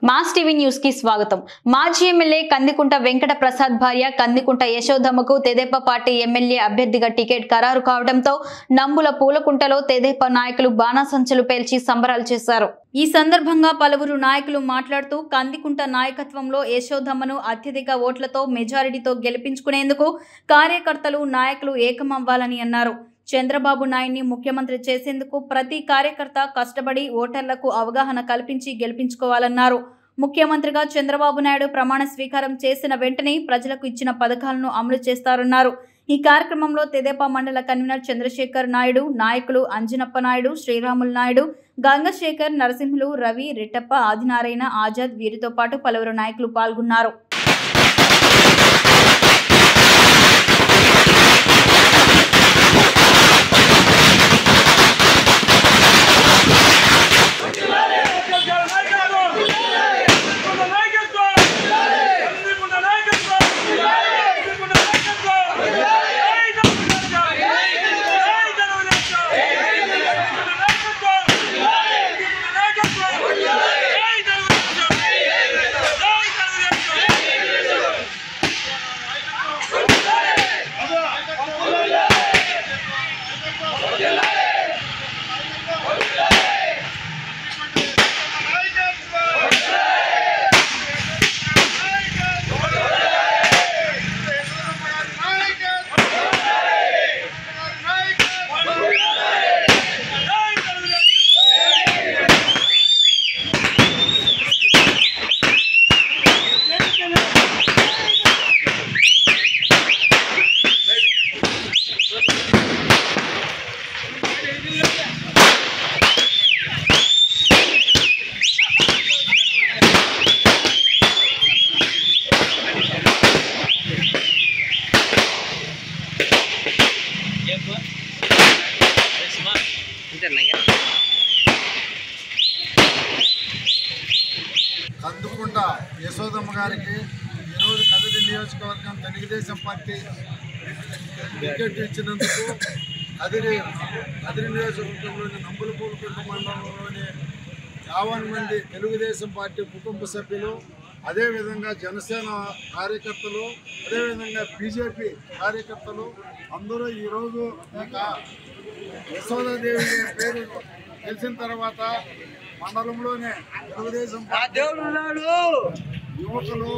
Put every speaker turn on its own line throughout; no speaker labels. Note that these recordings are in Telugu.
మాస్ టీవీ న్యూస్ కి స్వాగతం। మాజీ ఎమ్మెల్యే కందికుంట వెంకట ప్రసాద్ భార్య కందికుంట యశోదమ్మకు తెదేపా పార్టీ ఎమ్మెల్యే అభ్యర్థిగా టికెట్ ఖరారు కావడంతో నంబుల పూలకుంటలో తెదేపా నాయకులు బాణాసంచలు పేల్చి సంబరాలు చేశారు। ఈ సందర్భంగా పలువురు నాయకులు మాట్లాడుతూ కందికుంట నాయకత్వంలో యశోదమ్మను అత్యధిక ఓట్లతో మెజారిటీతో గెలిపించుకునేందుకు కార్యకర్తలు నాయకులు ఏకమవ్వాలని అన్నారు। చంద్రబాబు నాయుడిని ముఖ్యమంత్రి చేసేందుకు ప్రతి కార్యకర్త కష్టపడి ఓటర్లకు అవగాహన కల్పించి గెలిపించుకోవాలన్నారు। ముఖ్యమంత్రిగా చంద్రబాబు నాయుడు ప్రమాణ స్వీకారం చేసిన వెంటనే ప్రజలకు ఇచ్చిన పథకాలను అమలు చేస్తారన్నారు। ఈ కార్యక్రమంలో తెదేపా మండల కన్వీనర్ చంద్రశేఖర్ నాయుడు, నాయకులు అంజనప్ప నాయుడు, శ్రీరాములు నాయుడు, గంగశేఖర్, నరసింహులు, రవి, రెట్టప్ప, ఆదినారాయణ, ఆజాద్ వీరితో పాటు పలువురు నాయకులు పాల్గొన్నారు।
కందుకుంట యశోదమ్మ గారికి ఈరోజు కదిరి నియోజకవర్గం తెలుగుదేశం పార్టీ టికెట్ ఇచ్చినందుకు కదిరి నియోజకవర్గంలోని నంబుల పూలకుంట మండలంలోని 50 మంది తెలుగుదేశం పార్టీ కుటుంబ సభ్యులు, అదేవిధంగా జనసేన కార్యకర్తలు, అదేవిధంగా బీజేపీ కార్యకర్తలు అందరూ ఈరోజు యశోదాదేవి పేరు తెలిసిన తర్వాత మండలంలోనే తెలుగుదేశం యువకులు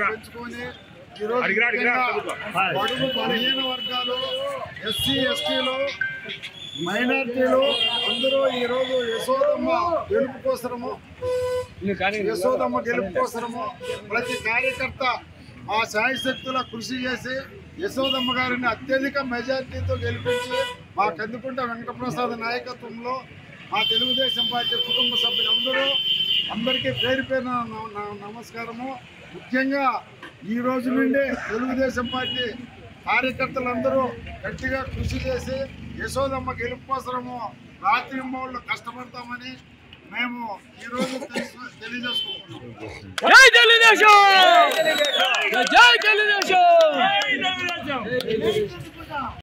పెంచుకొని బడుగు బలహీన వర్గాలు, ఎస్సీ ఎస్టీలు, మైనార్టీలు అందరూ ఈరోజు యశోదమ్మ గెలుపు కోసము ప్రతి కార్యకర్త ఆ శాయశక్తుల కృషి చేసి యశోదమ్మ గారిని అత్యధిక మెజార్టీతో గెలిపించి మా కందికుంట వెంకటప్రసాద్ నాయకత్వంలో మా తెలుగుదేశం పార్టీ కుటుంబ అందరికీ పేరు పేరున నమస్కారము। ముఖ్యంగా ఈ రోజు నుండి తెలుగుదేశం పార్టీ కార్యకర్తలందరూ గట్టిగా కృషి చేసి యశోదమ్మ గెలుపు కోసము రాత్రింబౌళ్ళు కష్టపడతామని మేము ఈరోజు తెలియజేసుకుంటున్నాం।